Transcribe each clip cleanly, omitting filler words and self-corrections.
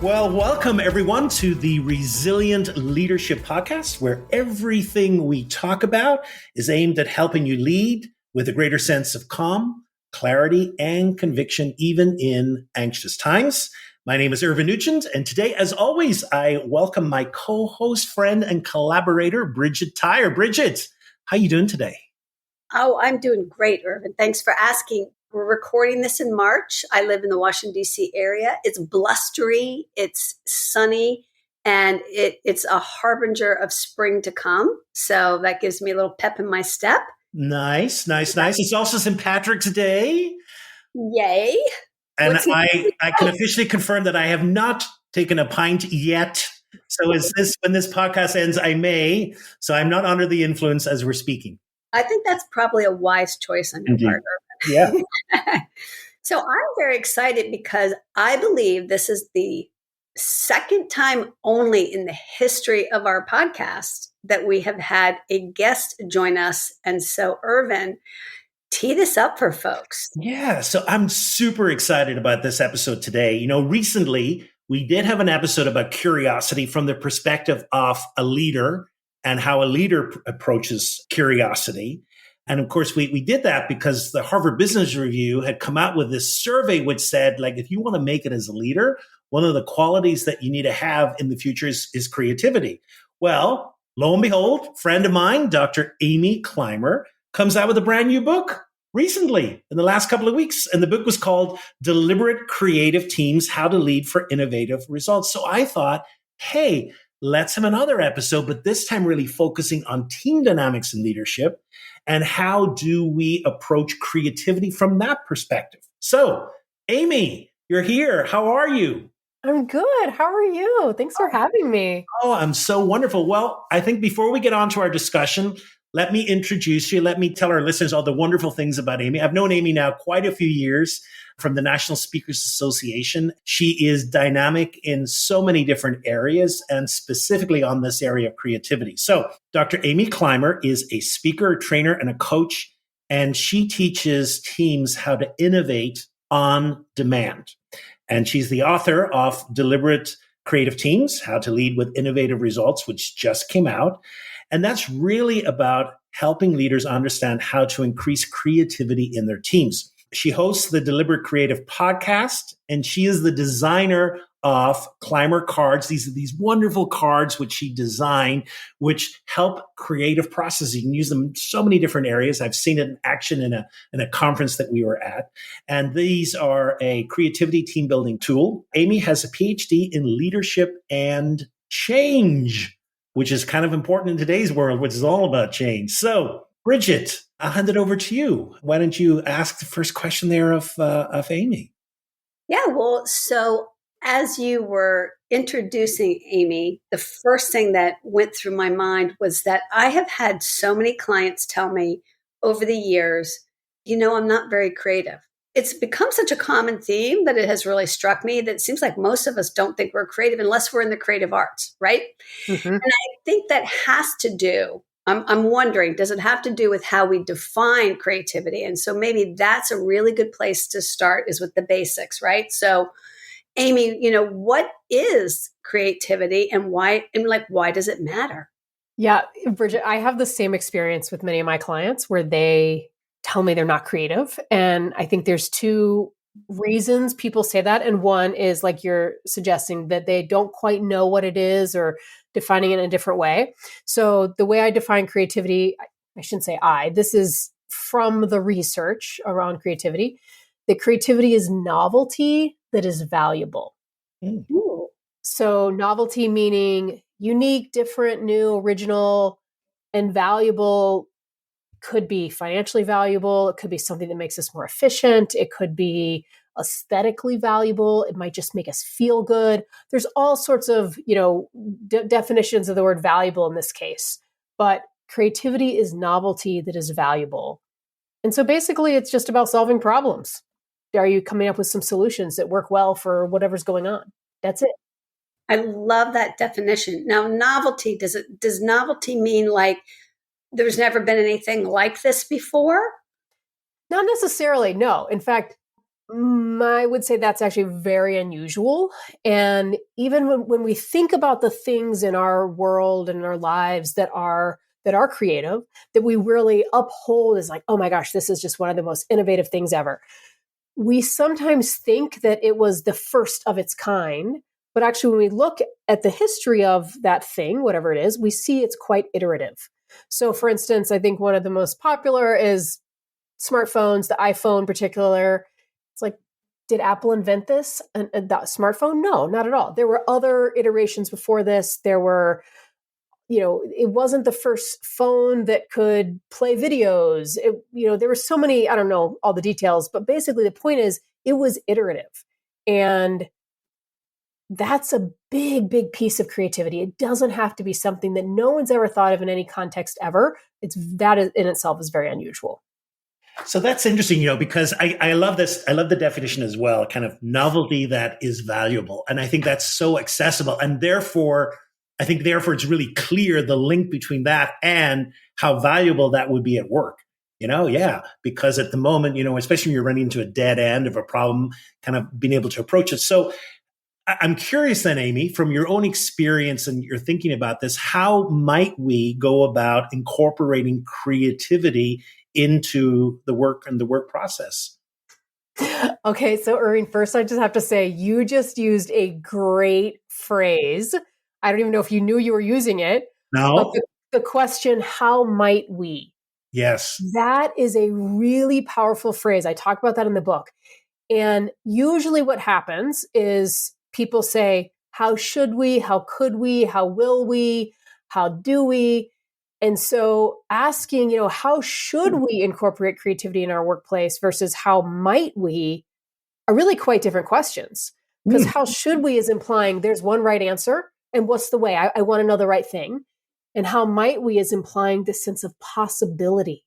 Well, welcome everyone to the Resilient Leadership Podcast, where everything we talk about is aimed at helping you lead with a greater sense of calm, clarity, and conviction, even in anxious times. My name is Irvine Nugent, and today, as always, I welcome my co-host, friend, and collaborator, Bridget Tyre. Bridget, how you doing today? Oh, I'm doing great, Irvine. Thanks for asking. We're recording this in March. I live in the Washington, D.C. area. It's blustery, it's sunny, and it's a harbinger of spring to come. So that gives me a little pep in my step. Nice. It's also St. Patrick's Day. Yay. And I can officially confirm that I have not taken a pint yet. So when this podcast ends, I may. So I'm not under the influence as we're speaking. I think that's probably a wise choice on your part. Yeah. So I'm very excited because I believe this is the second time only in the history of our podcast that we have had a guest join us. And so, Irvine, tee this up for folks. Yeah. So I'm super excited about this episode today. You know, recently we did have an episode about curiosity from the perspective of a leader and how a leader approaches curiosity. And of course, we did that because the Harvard Business Review had come out with this survey which said, like, if you want to make it as a leader, one of the qualities that you need to have in the future is creativity. Well, lo and behold, friend of mine, Dr. Amy Clymer, comes out with a brand new book recently in the last couple of weeks. And the book was called Deliberate Creative Teams, How to Lead for Innovative Results. So I thought, hey, let's have another episode, but this time really focusing on team dynamics and leadership and how do we approach creativity from that perspective. So, Amy, you're here. How are you? I'm good. How are you? Thanks for having me. Oh, I'm so wonderful. Well, I think before we get on to our discussion, let me introduce you. Let me tell our listeners all the wonderful things about Amy. I've known Amy now quite a few years from the National Speakers Association. She is dynamic in so many different areas and specifically on this area of creativity. So Dr. Amy Clymer is a speaker, a trainer, and a coach, and she teaches teams how to innovate on demand. And she's the author of Deliberate Creative Teams, How to Lead with Innovative Results, which just came out. And that's really about helping leaders understand how to increase creativity in their teams. She hosts the Deliberate Creative podcast, and she is the designer of Clymer cards. These are these wonderful cards which she designed, which help creative processes. You can use them in so many different areas. I've seen it in action in a conference that we were at. And these are a creativity team building tool. Amy has a Ph.D. in leadership and change, which is kind of important in today's world, which is all about change. So, Bridget, I'll hand it over to you. Why don't you ask the first question there of Amy? Yeah, well, so as you were introducing Amy, the first thing that went through my mind was that I have had so many clients tell me over the years, I'm not very creative. It's become such a common theme that it has really struck me that it seems like most of us don't think we're creative unless we're in the creative arts, right? Mm-hmm. And I think that has to do, I'm wondering, does it have to do with how we define creativity? And so maybe that's a really good place to start is with the basics, right? So Amy, what is creativity and why does it matter? Yeah, Bridget, I have the same experience with many of my clients where they tell me they're not creative. And I think there's two reasons people say that. And one is like you're suggesting that they don't quite know what it is or defining it in a different way. So the way I define creativity, I shouldn't say this is from the research around creativity, that creativity is novelty that is valuable. Ooh. So novelty meaning unique, different, new, original, and valuable. Could be financially valuable. It could be something that makes us more efficient. It could be aesthetically valuable. It might just make us feel good. There's all sorts of, definitions of the word valuable in this case. But creativity is novelty that is valuable. And so basically it's just about solving problems. Are you coming up with some solutions that work well for whatever's going on? That's it. I love that definition. Now, novelty, does novelty mean like there's never been anything like this before? Not necessarily, no. In fact, I would say that's actually very unusual. And even when we think about the things in our world and our lives that are creative, that we really uphold as like, oh my gosh, this is just one of the most innovative things ever. We sometimes think that it was the first of its kind, but actually when we look at the history of that thing, whatever it is, we see it's quite iterative. So for instance, I think one of the most popular is smartphones, the iPhone in particular. It's like, did Apple invent this? That smartphone? No, not at all. There were other iterations before this. There were, it wasn't the first phone that could play videos. There were so many, I don't know all the details, but basically the point is it was iterative. And that's a big, big piece of creativity. It doesn't have to be something that no one's ever thought of in any context ever. That in itself is very unusual. So that's interesting, because I love this. I love the definition as well, kind of novelty that is valuable. And I think that's so accessible. And therefore it's really clear the link between that and how valuable that would be at work. Because at the moment, especially when you're running into a dead end of a problem, kind of being able to approach it. So I'm curious then, Amy, from your own experience and you're thinking about this, how might we go about incorporating creativity into the work and the work process? Okay, so Irvine, first I just have to say, you just used a great phrase. I don't even know if you knew you were using it. No. But the question, how might we? Yes. That is a really powerful phrase. I talk about that in the book. And usually what happens is people say, how should we? How could we? How will we? How do we? And so asking, how should we incorporate creativity in our workplace versus how might we are really quite different questions. Because how should we is implying there's one right answer. And what's the way? I want to know the right thing. And how might we is implying this sense of possibility.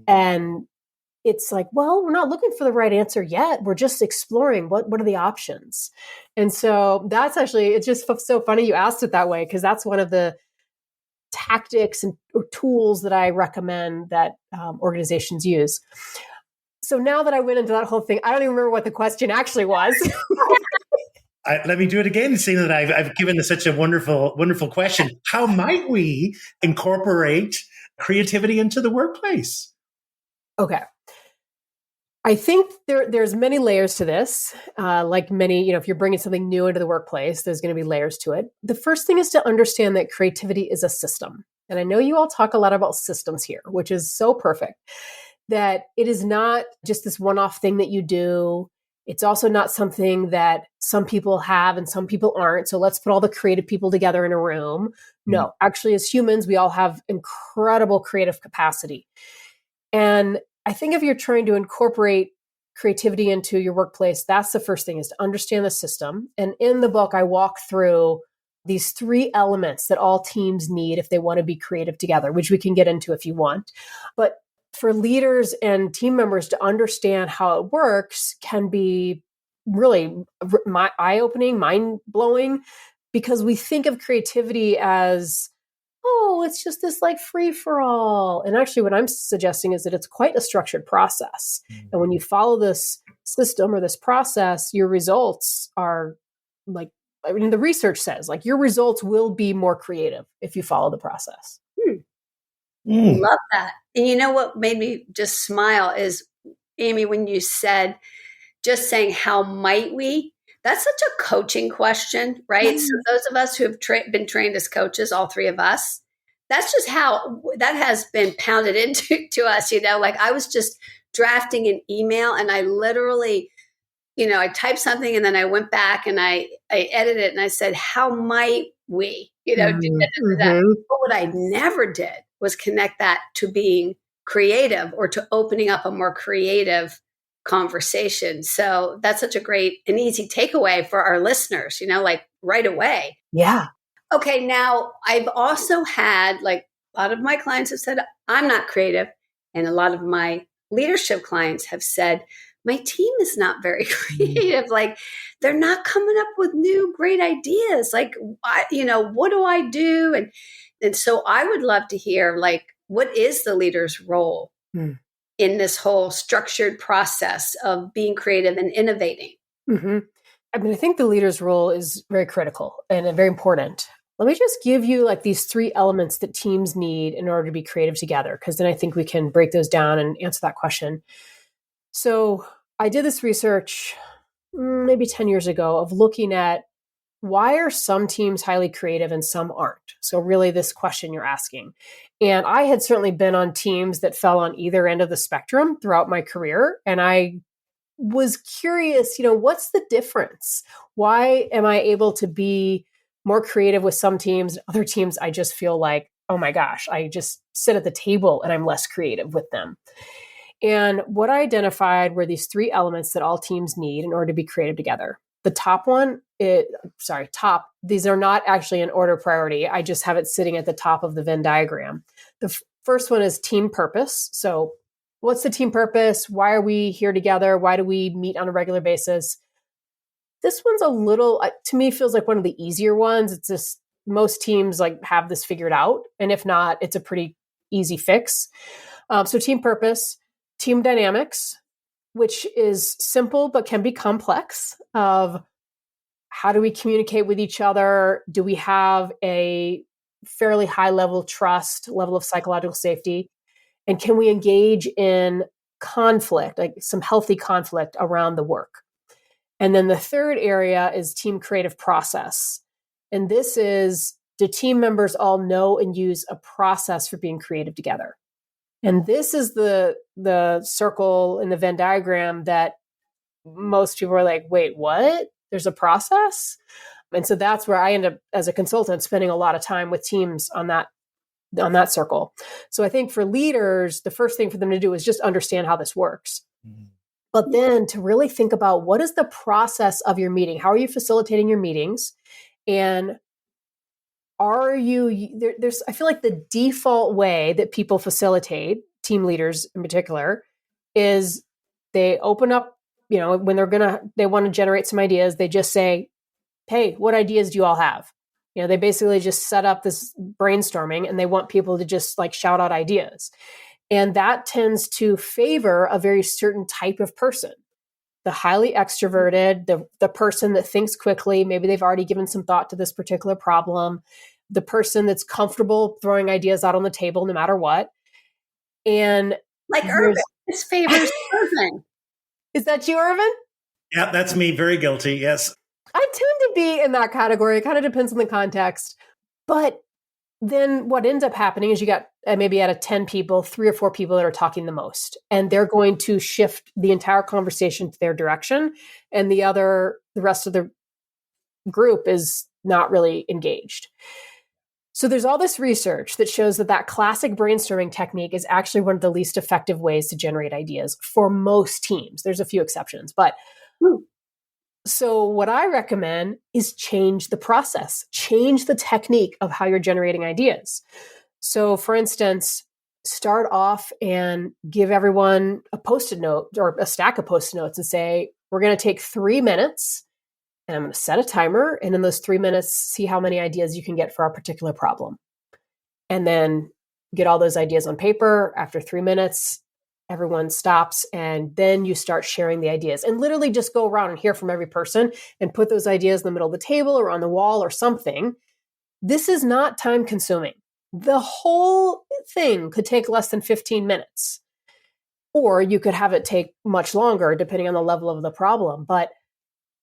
And it's like, well, we're not looking for the right answer yet. We're just exploring what are the options. And so that's actually, it's just so funny you asked it that way, because that's one of the tactics or tools that I recommend that organizations use. So now that I went into that whole thing, I don't even remember what the question actually was. Let me do it again, seeing that I've given this such a wonderful, wonderful question. How might we incorporate creativity into the workplace? Okay. I think there's many layers to this. Like many, if you're bringing something new into the workplace, there's going to be layers to it. The first thing is to understand that creativity is a system. And I know you all talk a lot about systems here, which is so perfect, that it is not just this one-off thing that you do. It's also not something that some people have and some people aren't. So let's put all the creative people together in a room. No, actually, as humans, we all have incredible creative capacity. And I think if you're trying to incorporate creativity into your workplace, that's the first thing, is to understand the system. And in the book, I walk through these 3 elements that all teams need if they want to be creative together, which we can get into if you want. But for leaders and team members to understand how it works can be really eye-opening, mind-blowing, because we think of creativity as, oh, it's just this like free-for-all. And actually what I'm suggesting is that it's quite a structured process. And when you follow this system or this process, your results are the research says, your results will be more creative if you follow the process. Love that. And you know what made me just smile is, Amy, when you said, just saying, how might we? That's such a coaching question, right? So those of us who have been trained as coaches, all 3 of us, that's just how that has been pounded into us. Like I was just drafting an email and I literally, I typed something and then I went back and I edited it and I said, how might we, do that? But what I never did was connect that to being creative or to opening up a more creative conversation. So that's such a great and easy takeaway for our listeners, right away. Yeah. Okay. Now I've also had a lot of my clients have said, I'm not creative. And a lot of my leadership clients have said, my team is not very creative. They're not coming up with new great ideas. What do I do? And so I would love to hear, what is the leader's role in this whole structured process of being creative and innovating? Mm-hmm. I mean, I think the leader's role is very critical and very important. Let me just give you like these 3 elements that teams need in order to be creative together, because then I think we can break those down and answer that question. So I did this research maybe 10 years ago of looking at why are some teams highly creative and some aren't? So really this question you're asking. And I had certainly been on teams that fell on either end of the spectrum throughout my career. And I was curious, what's the difference? Why am I able to be more creative with some teams? Other teams, I just feel like, oh my gosh, I just sit at the table and I'm less creative with them. And what I identified were these 3 elements that all teams need in order to be creative together. The top one, these are not actually in order priority. I just have it sitting at the top of the Venn diagram. The first one is team purpose. So what's the team purpose? Why are we here together? Why do we meet on a regular basis? This one's a little, to me, feels like one of the easier ones. It's just most teams like have this figured out. And if not, it's a pretty easy fix. So team purpose, team dynamics, which is simple but can be complex, of how do we communicate with each other? Do we have a fairly high level of trust, level of psychological safety? And can we engage in conflict, like some healthy conflict around the work? And then the third area is team creative process. And this is, do team members all know and use a process for being creative together? And this is the circle in the Venn diagram that most people are like, wait, what? There's a process? And so that's where I end up as a consultant spending a lot of time with teams on that circle. So I think for leaders, the first thing for them to do is just understand how this works. Mm-hmm. But then to really think about what is the process of your meeting? How are you facilitating your meetings? And are you, there's, I feel like the default way that people facilitate, team leaders in particular, is they open up, when they want to generate some ideas, they just say, hey, what ideas do you all have? They basically just set up this brainstorming and they want people to just like shout out ideas. And that tends to favor a very certain type of person. The highly extroverted, the person that thinks quickly, maybe they've already given some thought to this particular problem, the person that's comfortable throwing ideas out on the table no matter what. And like Irvine, his favors Irvine. Is that you, Irvine? Yeah, that's me. Very guilty. Yes. I tend to be in that category. It kind of depends on the context. But then what ends up happening is you got maybe out of 10 people, 3 or 4 people that are talking the most. And they're going to shift the entire conversation to their direction. And the rest of the group is not really engaged. So there's all this research that shows that classic brainstorming technique is actually one of the least effective ways to generate ideas for most teams. There's a few exceptions, but so what I recommend is change the process, change the technique of how you're generating ideas. So for instance, start off and give everyone a Post-it note or a stack of Post-it notes and say, we're going to take 3 minutes and I'm going to set a timer. And in those 3 minutes, see how many ideas you can get for our particular problem. And then get all those ideas on paper. After 3 minutes, everyone stops, and then you start sharing the ideas and literally just go around and hear from every person and put those ideas in the middle of the table or on the wall or something. This is not time consuming. The whole thing could take less than 15 minutes, or you could have it take much longer depending on the level of the problem. But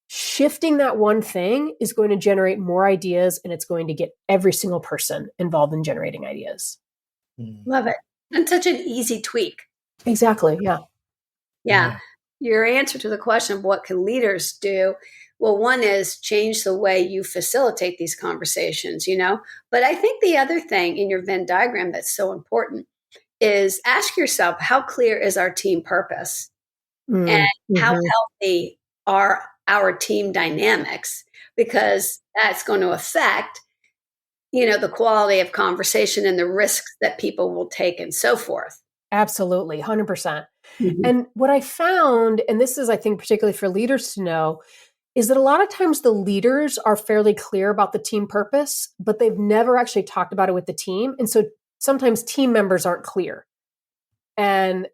shifting that one thing is going to generate more ideas, and it's going to get every single person involved in generating ideas. Love it. And such an easy tweak. Exactly. Yeah. Your answer to the question of what can leaders do? Well, one is change the way you facilitate these conversations, But I think the other thing in your Venn diagram that's so important is ask yourself, how clear is our team purpose? And how healthy are our team dynamics? Because that's going to affect, the quality of conversation and the risks that people will take and so forth. Absolutely, 100%. And what I found, and this is, I think, particularly for leaders to know, is that a lot of times the leaders are fairly clear about the team purpose, but they've never actually talked about it with the team. And so sometimes team members aren't clear. And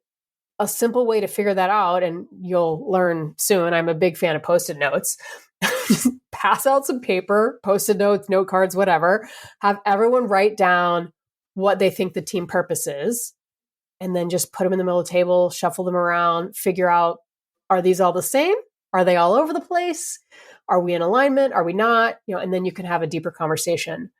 a simple way to figure that out, and you'll learn soon. I'm a big fan of Post-it notes. Just pass out some paper, Post-it notes, note cards, whatever. Have everyone write down what they think the team purpose is, and then just put them in the middle of the table, shuffle them around, figure out, are these all the same? Are they all over the place? Are we in alignment? Are we not? And then you can have a deeper conversation.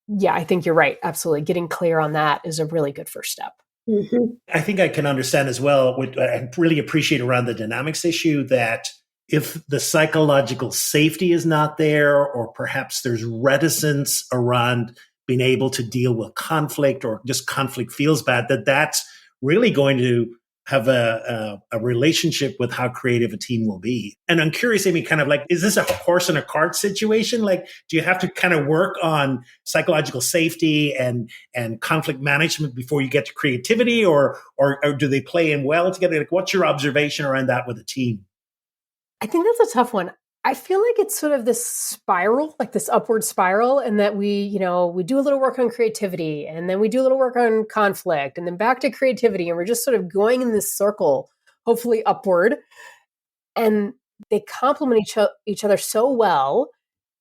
Yeah, I think you're right. Absolutely. Getting clear on that is a really good first step. Mm-hmm. I think I can understand as well, what I really appreciate around the dynamics issue, that if the psychological safety is not there, or perhaps there's reticence around being able to deal with conflict, or just conflict feels bad, that's really going to have a relationship with how creative a team will be. And I'm curious, Amy, kind of like, is this a horse and a cart situation? Like, do you have to kind of work on psychological safety and conflict management before you get to creativity, or do they play in well together? Like, what's your observation around that with a team? I think that's a tough one. I feel like it's sort of this spiral, like this upward spiral, and that we do a little work on creativity, and then we do a little work on conflict, and then back to creativity. And we're just sort of going in this circle, hopefully upward. And they complement each other so well.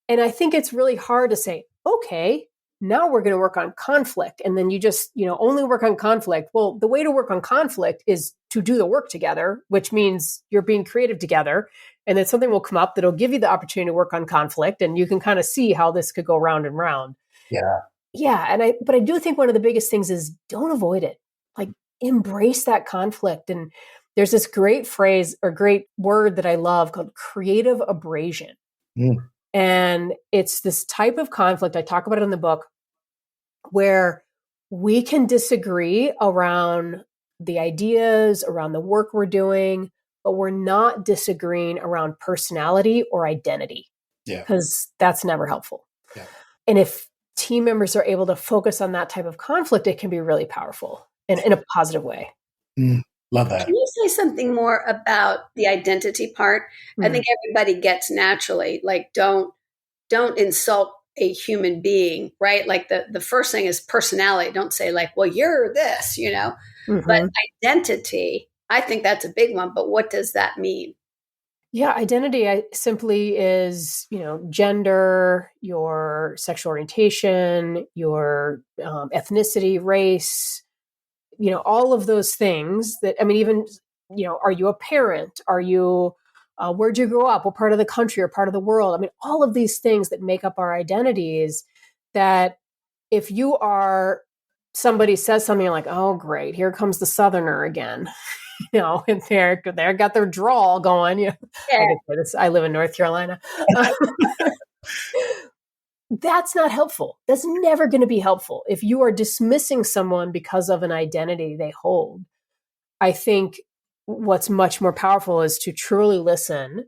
And I think it's really hard to say, okay, now we're going to work on conflict. And then you just, only work on conflict. Well, the way to work on conflict is to do the work together, which means you're being creative together. And then something will come up that'll give you the opportunity to work on conflict. And you can kind of see how this could go round and round. Yeah. Yeah. But I do think one of the biggest things is don't avoid it. Like, embrace that conflict. And there's this great phrase or great word that I love called creative abrasion. Mm. And it's this type of conflict, I talk about it in the book, where we can disagree around the ideas, around the work we're doing, but we're not disagreeing around personality or identity. Yeah. Because that's never helpful. Yeah. And if team members are able to focus on that type of conflict, it can be really powerful in a positive way. Mm. Love that. Can you say something more about the identity part? I think everybody gets naturally, like, don't insult a human being, right? Like the first thing is personality. Don't say like, well, you're this, but identity, I think that's a big one. But what does that mean? Yeah, identity simply is, gender, your sexual orientation, your ethnicity, race, all of those things that, even, are you a parent? Are you, where'd you grow up? What part of the country or part of the world? All of these things that make up our identities, that if you are, somebody says something like, oh, great, here comes the Southerner again, and they're got their drawl going. Yeah. I live in North Carolina. That's not helpful. That's never going to be helpful. If you are dismissing someone because of an identity they hold, I think what's much more powerful is to truly listen.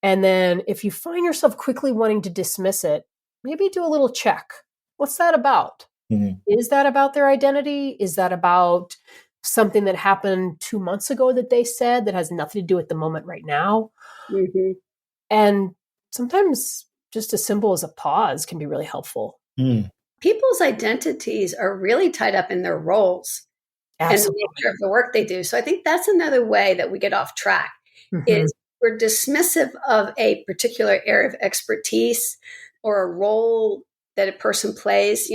And then if you find yourself quickly wanting to dismiss it, maybe do a little check. What's that about? Mm-hmm. Is that about their identity? Is that about something that happened 2 months ago that they said that has nothing to do with the moment right now? Mm-hmm. And sometimes just as simple as a pause can be really helpful. Mm. People's identities are really tied up in their roles. Absolutely. And the nature of the work they do. So I think that's another way that we get off track, is we're dismissive of a particular area of expertise or a role that a person plays,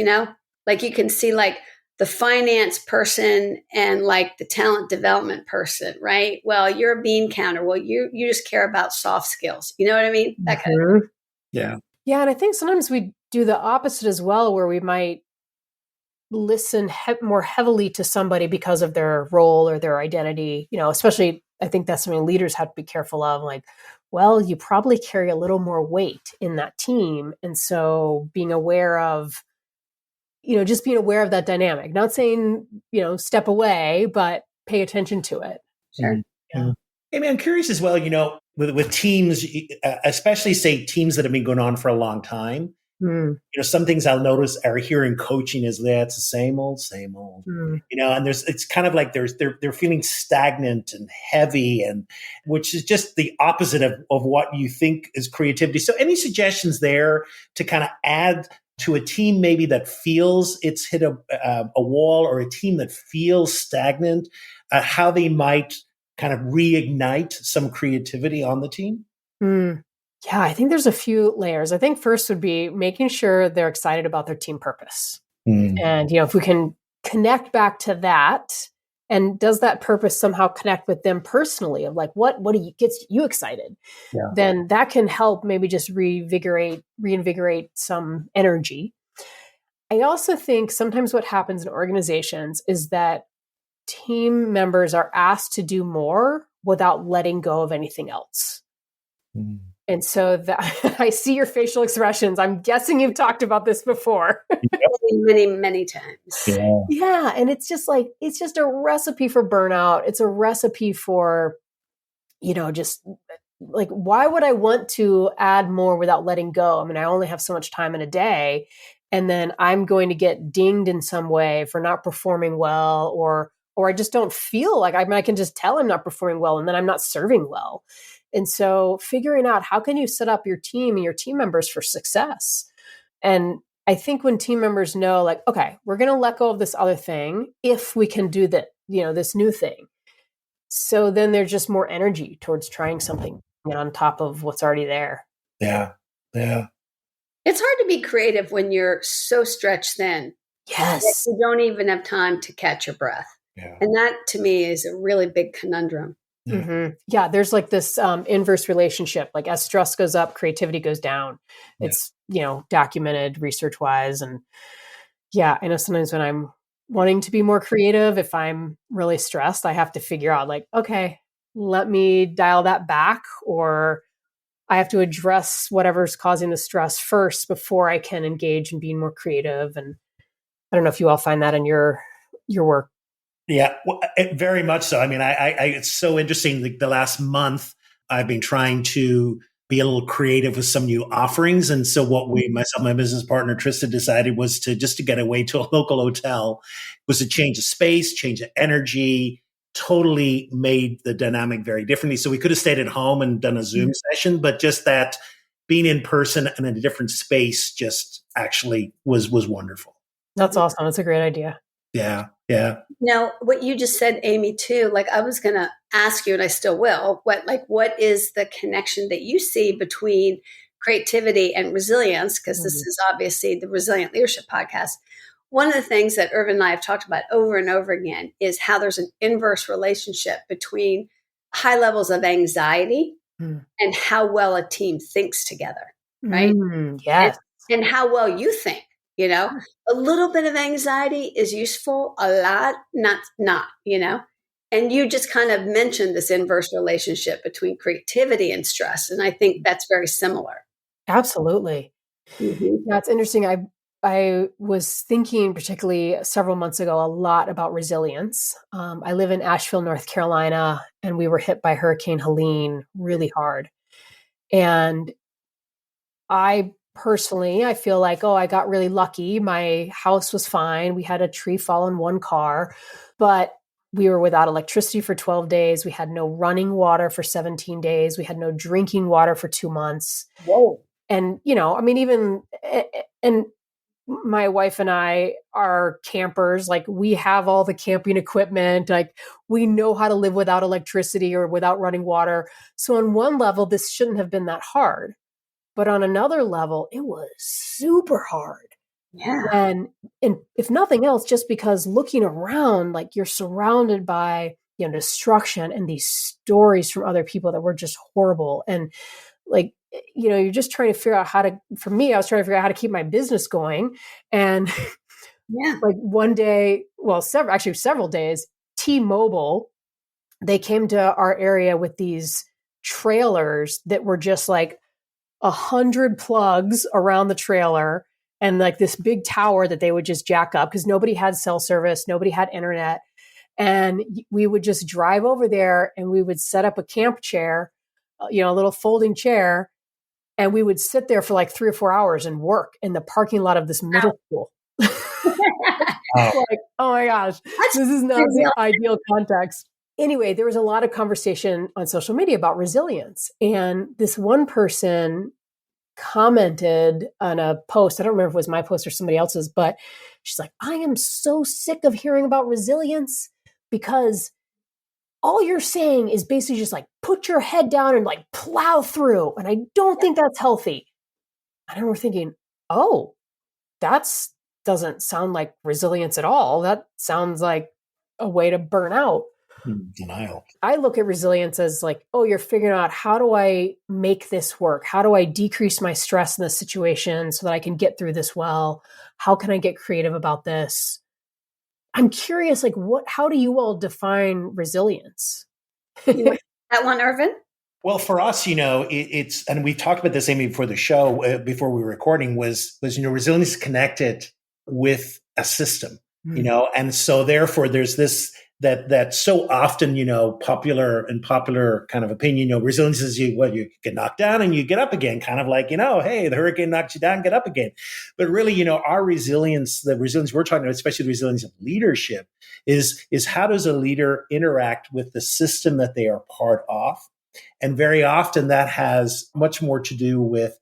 like you can see like the finance person and like the talent development person, right? Well, you're a bean counter. Well, you just care about soft skills. You know what I mean? That kind of thing. Yeah. Yeah. And I think sometimes we do the opposite as well, where we might listen more heavily to somebody because of their role or their identity, especially I think that's something leaders have to be careful of. Like, well, you probably carry a little more weight in that team. And so being aware of, just being aware of that dynamic, not saying, step away, but pay attention to it. Sure. Mm-hmm. Yeah. Amy, I'm curious as well, with teams, especially say teams that have been going on for a long time, some things I'll notice are here in coaching is that it's the same old, and it's kind of like they're feeling stagnant and heavy, and which is just the opposite of what you think is creativity. So any suggestions there to kind of add to a team maybe that feels it's hit a wall, or a team that feels stagnant? how they might kind of reignite some creativity on the team? Mm. Yeah, I think there's a few layers. I think first would be making sure they're excited about their team purpose. And, if we can connect back to that, and does that purpose somehow connect with them personally of like, what gets you excited? Yeah. Then that can help maybe just reinvigorate some energy. I also think sometimes what happens in organizations is that team members are asked to do more without letting go of anything else. And so that I see your facial expressions. I'm guessing you've talked about this before. Many, many times. Yeah. And it's just a recipe for burnout. It's a recipe for, just like, why would I want to add more without letting go? I mean, I only have so much time in a day, and then I'm going to get dinged in some way for not performing well, or I just don't feel like, I can just tell I'm not performing well, and then I'm not serving well. And so figuring out how can you set up your team and your team members for success. And I think when team members know, like, okay, we're going to let go of this other thing if we can do that, this new thing. So then there's just more energy towards trying something on top of what's already there. Yeah. Yeah. It's hard to be creative when you're so stretched thin. Yes. You don't even have time to catch your breath. Yeah. And that to me is a really big conundrum. Mm-hmm. Yeah, there's like this inverse relationship. Like as stress goes up, creativity goes down. Yeah. It's, documented research wise. And yeah, I know sometimes when I'm wanting to be more creative, if I'm really stressed, I have to figure out like, okay, let me dial that back, or I have to address whatever's causing the stress first before I can engage in being more creative. And I don't know if you all find that in your work. Yeah, very much so. I mean, it's so interesting. The last month, I've been trying to be a little creative with some new offerings. And so what myself, my business partner, Trista, decided was to get away to a local hotel, was to change the space, change the energy, totally made the dynamic very differently. So we could have stayed at home and done a Zoom session, but just that being in person and in a different space just actually was wonderful. That's awesome. That's a great idea. Yeah. Yeah. Now, what you just said, Amy, too, like I was going to ask you, and I still will, what is the connection that you see between creativity and resilience? Because this is obviously the Resilient Leadership Podcast. One of the things that Irvine and I have talked about over and over again is how there's an inverse relationship between high levels of anxiety and how well a team thinks together, right? Yes. And how well you think. A little bit of anxiety is useful, a lot, not, and you just kind of mentioned this inverse relationship between creativity and stress. And I think that's very similar. Absolutely. Mm-hmm. Yeah, it's interesting. I was thinking particularly several months ago a lot about resilience. I live in Asheville, North Carolina, and we were hit by Hurricane Helene really hard. And I feel like, I got really lucky. My house was fine. We had a tree fall on one car, but we were without electricity for 12 days. We had no running water for 17 days. We had no drinking water for 2 months. Whoa. And, and my wife and I are campers. Like we have all the camping equipment. Like we know how to live without electricity or without running water. So on one level, this shouldn't have been that hard. But on another level, it was super hard. Yeah. And if nothing else, just because looking around, like you're surrounded by, destruction and these stories from other people that were just horrible. And like, you're just trying to figure out for me, I was trying to figure out how to keep my business going. And like one day, several days, T-Mobile, they came to our area with these trailers that were just like 100 plugs around the trailer and like this big tower that they would just jack up because nobody had cell service, nobody had internet. And we would just drive over there and we would set up a camp chair, a little folding chair, and we would sit there for like 3 or 4 hours and work in the parking lot of this middle school. Like, oh my gosh, this is not the ideal context. Anyway, there was a lot of conversation on social media about resilience. And this one person commented on a post. I don't remember if it was my post or somebody else's, but she's like, I am so sick of hearing about resilience because all you're saying is basically just like put your head down and like plow through. And I don't think that's healthy. And we're thinking, oh, that's doesn't sound like resilience at all. That sounds like a way to burn out. Denial. I look at resilience as like, oh, you're figuring out, how do I make this work? How do I decrease my stress in this situation so that I can get through this well? How can I get creative about this? I'm curious, like, how do you all define resilience? You want that one, Irvine? Well, for us, it's, and we talked about this, Amy, before the show, before we were recording, was resilience connected with a system, and so therefore there's this that so often, popular kind of opinion, resilience is you get knocked down and you get up again, kind of like, hey, the hurricane knocked you down, get up again. But really, our resilience, the resilience we're talking about, especially the resilience of leadership, is how does a leader interact with the system that they are part of? And very often that has much more to do with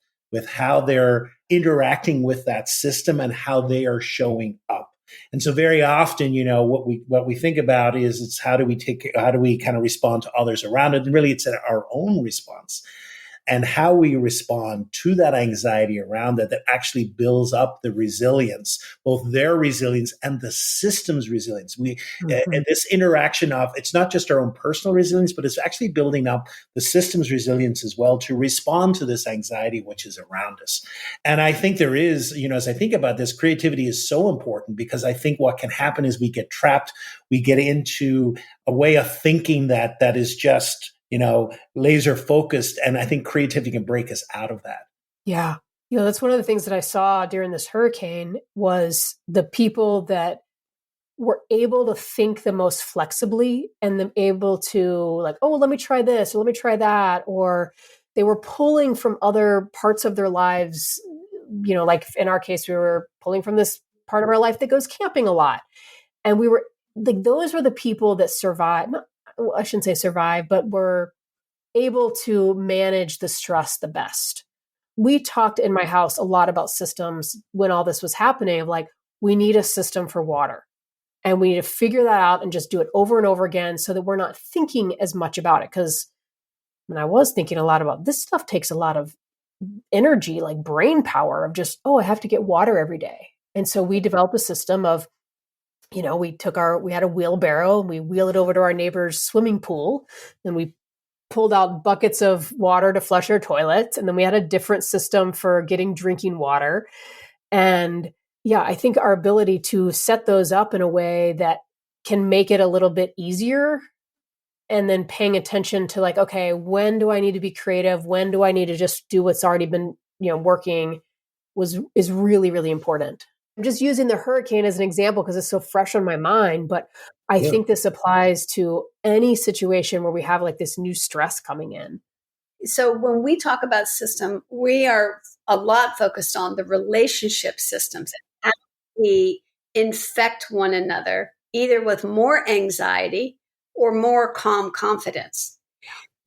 how they're interacting with that system and how they are showing up. And so very often, what we think about is it's how do we kind of respond to others around it? And really it's our own response and how we respond to that anxiety around it that actually builds up the resilience, both their resilience and the system's resilience. And this interaction of, it's not just our own personal resilience, but it's actually building up the system's resilience as well to respond to this anxiety which is around us. And I think there is, as I think about this, creativity is so important, because I think what can happen is we get trapped, we get into a way of thinking that is just, laser focused. And I think creativity can break us out of that. Yeah. That's one of the things that I saw during this hurricane was the people that were able to think the most flexibly and them able to like, oh, let me try this, or let me try that. Or they were pulling from other parts of their lives. Like in our case, we were pulling from this part of our life that goes camping a lot. And we were like, those were the people that survived. I shouldn't say survive, but were able to manage the stress the best. We talked in my house a lot about systems when all this was happening, of like, we need a system for water and we need to figure that out and just do it over and over again so that we're not thinking as much about it. Because when I was thinking a lot about this stuff takes a lot of energy, like brain power of just, I have to get water every day. And so we developed a system of, we had a wheelbarrow and we wheel it over to our neighbor's swimming pool, and we pulled out buckets of water to flush our toilets. And then we had a different system for getting drinking water. And yeah, I think our ability to set those up in a way that can make it a little bit easier, and then paying attention to like, okay, when do I need to be creative? When do I need to just do what's already been, working is really, really important. I'm just using the hurricane as an example because it's so fresh on my mind, but I think this applies to any situation where we have like this new stress coming in. So when we talk about system, we are a lot focused on the relationship systems and how we infect one another, either with more anxiety or more calm confidence.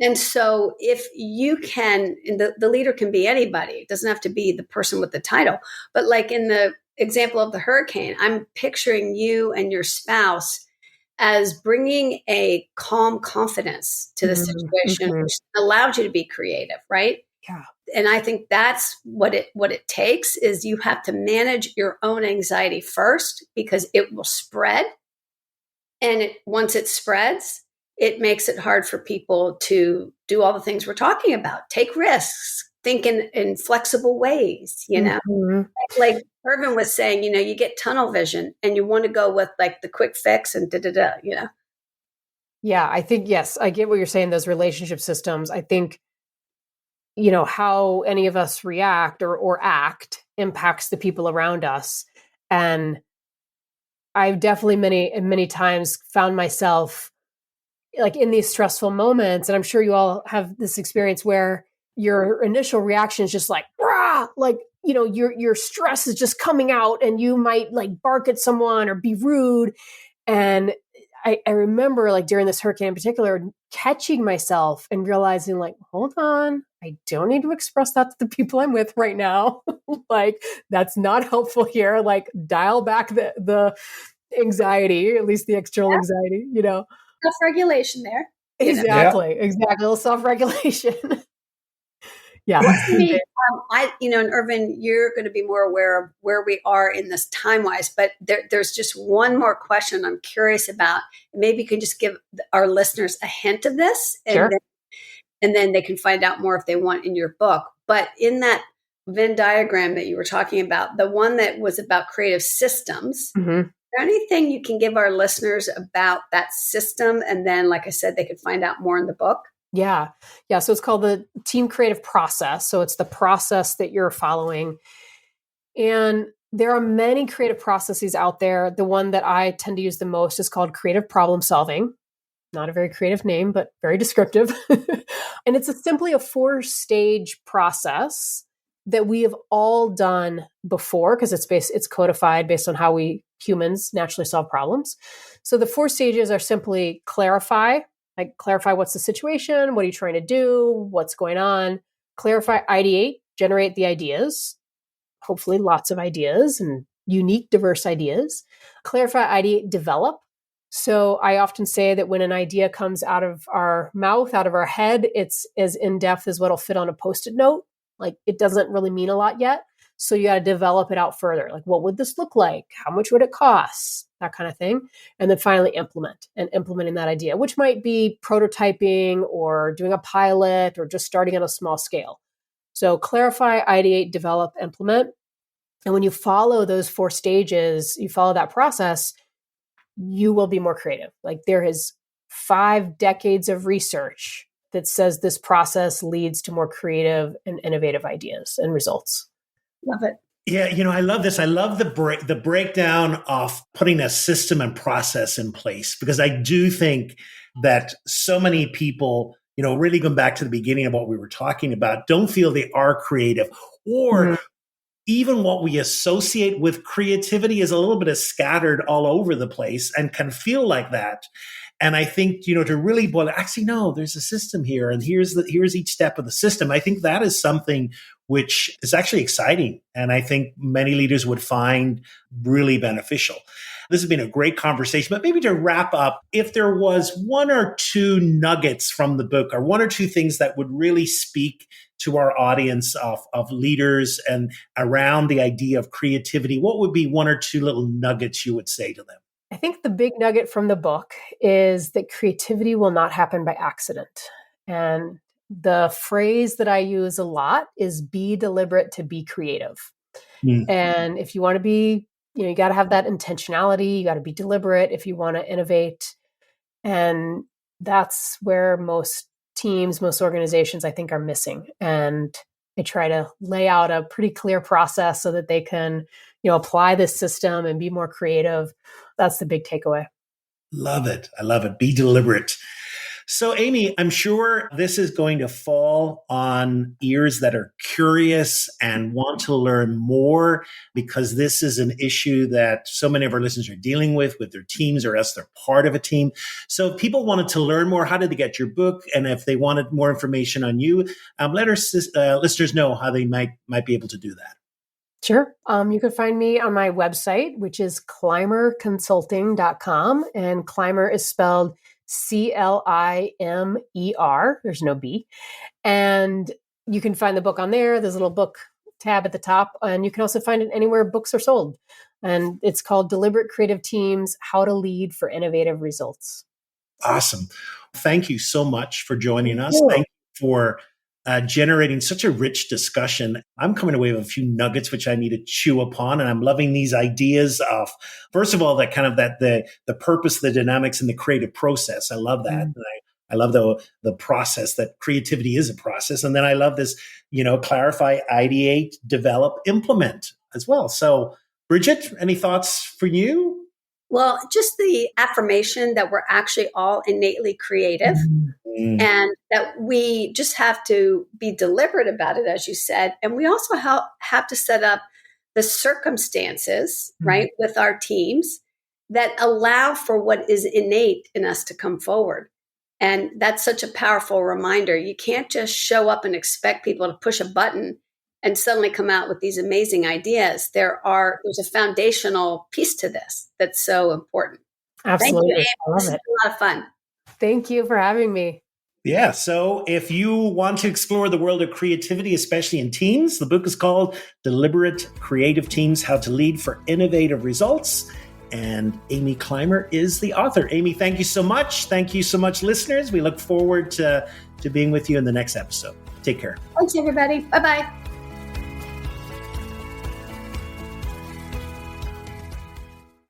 And so if you can, and the leader can be anybody, it doesn't have to be the person with the title, but like in the example of the hurricane, I'm picturing you and your spouse as bringing a calm confidence to the situation, which allowed you to be creative, right? Yeah. And I think that's what it takes is you have to manage your own anxiety first, because it will spread. And once it spreads, it makes it hard for people to do all the things we're talking about, take risks, think in flexible ways, like Irvine was saying, you get tunnel vision and you want to go with like the quick fix and Yeah, I think, yes, I get what you're saying, those relationship systems. I think, how any of us react or act impacts the people around us. And I've definitely many times found myself like in these stressful moments. And I'm sure you all have this experience where your initial reaction is just like, rah, like, your stress is just coming out and you might like bark at someone or be rude. And I remember like during this hurricane in particular, catching myself and realizing like, hold on, I don't need to express that to the people I'm with right now. Like, that's not helpful here. Like, dial back the anxiety, at least the external anxiety, self-regulation there. Exactly. A little self-regulation. Yeah. Well, to me, in Irvine, you're going to be more aware of where we are in this time-wise, but there's just one more question I'm curious about. Maybe you can just give our listeners a hint of this, Sure. and then they can find out more if they want in your book. But in that Venn diagram that you were talking about, the one that was about creative systems, Mm-hmm. is there anything you can give our listeners about that system? And then, like I said, they could find out more in the book. Yeah. So it's called the team creative process. So it's the process that you're following. And there are many creative processes out there. The one that I tend to use the most is called creative problem solving. Not a very creative name, but very descriptive. And it's simply a 4-stage process that we have all done before because it's codified based on how we humans naturally solve problems. So the 4 stages are simply clarify what's the situation, what are you trying to do, what's going on, clarify, ideate, generate the ideas, hopefully lots of ideas and unique, diverse ideas, clarify, ideate, develop. So I often say that when an idea comes out of our mouth, out of our head, it's as in-depth as what'll fit on a Post-it note. Like it doesn't really mean a lot yet. So you got to develop it out further. Like, what would this look like? How much would it cost? That kind of thing. And then finally implementing that idea, which might be prototyping or doing a pilot or just starting on a small scale. So clarify, ideate, develop, implement. And when you follow those 4 stages, you follow that process, you will be more creative. Like there is 5 decades of research that says this process leads to more creative and innovative ideas and results. Love it. Yeah, I love this. I love the breakdown of putting a system and process in place, because I do think that so many people, really going back to the beginning of what we were talking about, don't feel they are creative, or even what we associate with creativity is a little bit of scattered all over the place and can feel like that. And I think, to really boil it, actually, no, there's a system here, and here's each step of the system. I think that is something which is actually exciting, and I think many leaders would find really beneficial. This has been a great conversation, but maybe to wrap up, if there was 1 or 2 nuggets from the book, or 1 or 2 things that would really speak to our audience of leaders and around the idea of creativity, what would be 1 or 2 little nuggets you would say to them? I think the big nugget from the book is that creativity will not happen by accident. And the phrase that I use a lot is be deliberate to be creative. And if you want to be, you got to have that intentionality. You got to be deliberate if you want to innovate. And that's where most teams, most organizations, I think, are missing. And I try to lay out a pretty clear process so that they can, apply this system and be more creative. That's the big takeaway. Love it. I love it. Be deliberate. So, Amy, I'm sure this is going to fall on ears that are curious and want to learn more, because this is an issue that so many of our listeners are dealing with their teams, or else they're part of a team. So if people wanted to learn more, how did they get your book? And if they wanted more information on you, let our listeners know how they might be able to do that. Sure. You can find me on my website, which is climerconsulting.com. And Clymer is spelled Climer. There's no B. And you can find the book on there. There's a little book tab at the top. And you can also find it anywhere books are sold. And it's called Deliberate Creative Teams, How to Lead for Innovative Results. Awesome. Thank you so much for joining us. Thank you for generating such a rich discussion. I'm coming away with a few nuggets which I need to chew upon, and I'm loving these ideas of, first of all, that kind of the purpose, the dynamics, and the creative process. I love that. And I love the process, that creativity is a process. And then I love this, clarify, ideate, develop, implement as well. So, Bridget, any thoughts for you? Well, just the affirmation that we're actually all innately creative. And that we just have to be deliberate about it, as you said. And we also have to set up the circumstances, right, with our teams that allow for what is innate in us to come forward. And that's such a powerful reminder. You can't just show up and expect people to push a button and suddenly come out with these amazing ideas. There's a foundational piece to this that's so important. Absolutely. Thank you, Amy. This has been a lot of fun. Thank you for having me. Yeah. So if you want to explore the world of creativity, especially in teams, the book is called Deliberate Creative Teams, How to Lead for Innovative Results. And Amy Clymer is the author. Amy, thank you so much. Thank you so much, listeners. We look forward to being with you in the next episode. Take care. Thanks, everybody. Bye-bye.